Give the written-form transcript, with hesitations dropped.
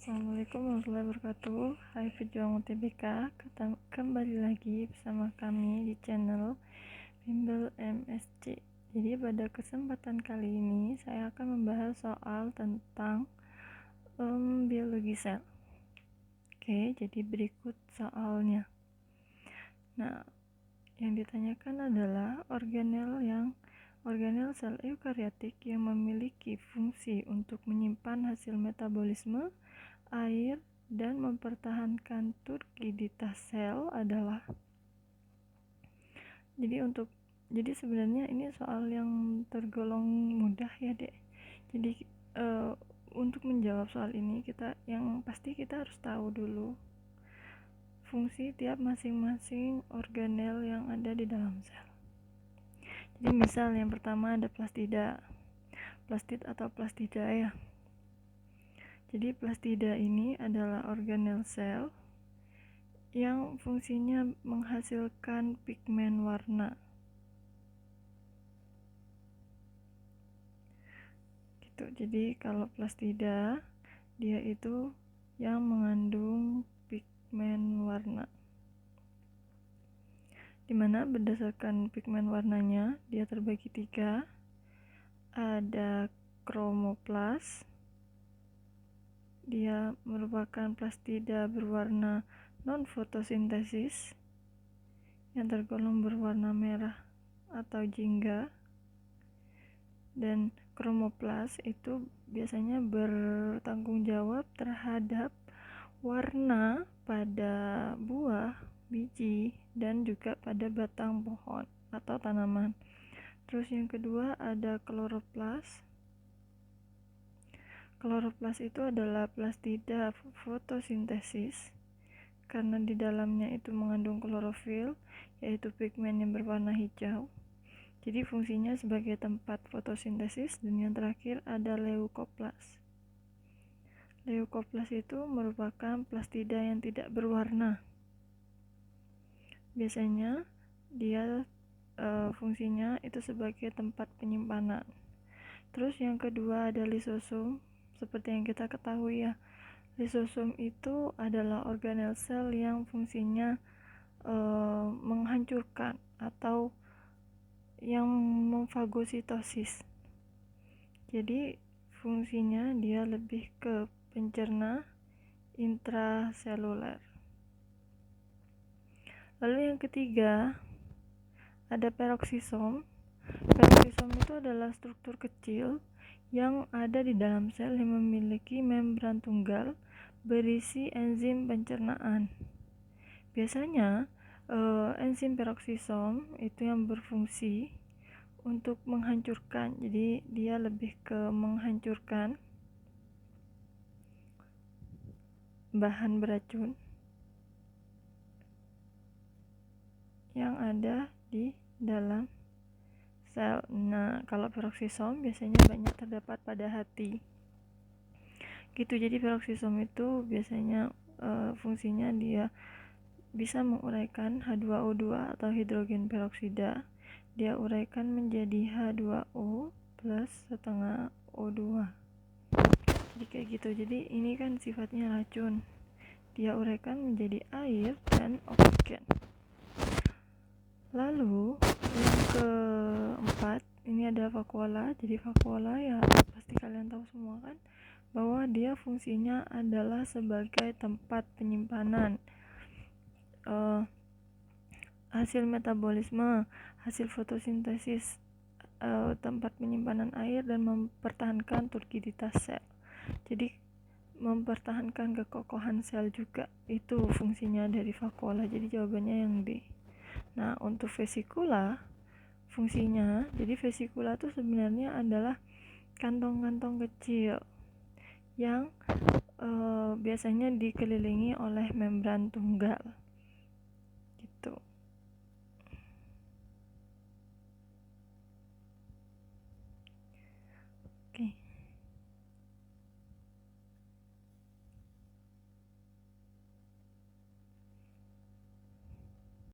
Assalamualaikum warahmatullahi wabarakatuh. Hai pejuang UTBK, kembali lagi bersama kami di channel Bimbel MSC. Jadi pada kesempatan kali ini saya akan membahas soal tentang biologi sel. Oke, jadi berikut soalnya. Nah, yang ditanyakan adalah organel sel eukariotik yang memiliki fungsi untuk menyimpan hasil metabolisme air dan mempertahankan turgiditas sel adalah. Jadi sebenarnya ini soal yang tergolong mudah ya, Dek. Jadi untuk menjawab soal ini yang pasti kita harus tahu dulu fungsi tiap masing-masing organel yang ada di dalam sel. Jadi misal yang pertama ada plastid atau plastida ya. Jadi plastida ini adalah organel sel yang fungsinya menghasilkan pigmen warna. Gitu. Jadi kalau plastida dia itu yang mengandung pigmen warna. Dimana berdasarkan pigmen warnanya dia terbagi 3. Ada kromoplas. Dia merupakan plastida berwarna non-fotosintesis yang tergolong berwarna merah atau jingga, dan kromoplas itu biasanya bertanggung jawab terhadap warna pada buah, biji, dan juga pada batang pohon atau tanaman. Terus yang kedua ada kloroplas. Kloroplas itu adalah plastida fotosintesis karena di dalamnya itu mengandung klorofil, yaitu pigmen yang berwarna hijau. Jadi fungsinya sebagai tempat fotosintesis. Dan yang terakhir ada leukoplas. Leukoplas itu merupakan plastida yang tidak berwarna. Biasanya dia fungsinya itu sebagai tempat penyimpanan. Terus yang kedua ada lisosom. Seperti yang kita ketahui ya, lisosom itu adalah organel sel yang fungsinya menghancurkan atau yang memfagositosis. Jadi fungsinya dia lebih ke pencerna intraseluler. Lalu yang ketiga ada peroksisom. Peroksisom itu adalah struktur kecil yang ada di dalam sel yang memiliki membran tunggal berisi enzim pencernaan. Biasanya enzim peroksisom itu yang berfungsi untuk menghancurkan. Jadi dia lebih ke menghancurkan bahan beracun yang ada di dalam sel. Nah, kalau peroksisom biasanya banyak terdapat pada hati. Gitu. Jadi peroksisom itu biasanya fungsinya dia bisa menguraikan H2O2 atau hidrogen peroksida. Dia uraikan menjadi H2O plus setengah O2. Jadi kayak gitu. Jadi ini kan sifatnya racun. Dia uraikan menjadi air dan oksigen. Lalu yang keempat ini ada vakuola. Jadi vakuola ya pasti kalian tahu semua kan, bahwa dia fungsinya adalah sebagai tempat penyimpanan hasil metabolisme, hasil fotosintesis, tempat penyimpanan air, dan mempertahankan turgiditas sel. Jadi mempertahankan kekokohan sel juga itu fungsinya dari vakuola. Jadi jawabannya yang D. Nah, untuk vesikula fungsinya, jadi vesikula itu sebenarnya adalah kantong-kantong kecil yang biasanya dikelilingi oleh membran tunggal.